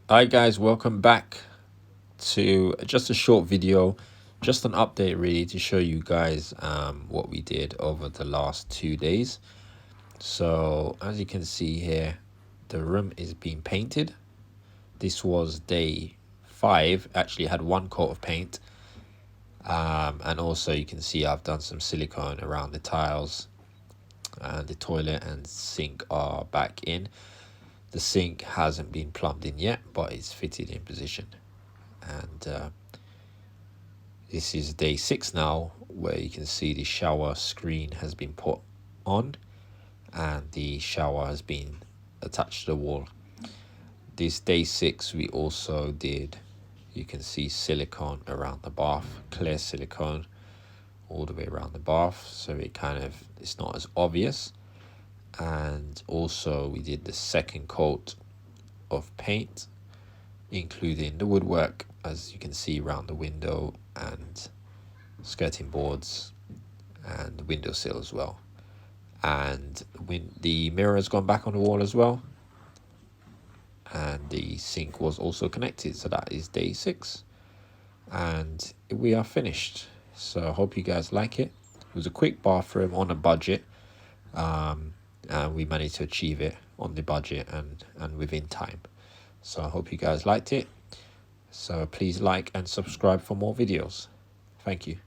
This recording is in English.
Hi guys, welcome back to just a short video, just an update really to show you guys what we did over the last 2 days. So as you can see here, the room is being painted. This was day 5, actually had one coat of paint, and also you can see I've done some silicone around the tiles, and the toilet and sink are back in. The sink hasn't been plumbed in yet, but it's fitted in position. And this is day 6 now, where you can see the shower screen has been put on and the shower has been attached to the wall. This day 6 we also did, you can see silicone around the bath, clear silicone all the way around the bath, so it's not as obvious. And also we did the second coat of paint, including the woodwork, as you can see around the window and skirting boards and the windowsill as well. And when the mirror has gone back on the wall as well, and the sink was also connected. So that is day 6 and we are finished. So I hope you guys like it. It was a quick bathroom on a budget, and we managed to achieve it on the budget and within time. So I hope you guys liked it. So please like and subscribe for more videos. Thank you.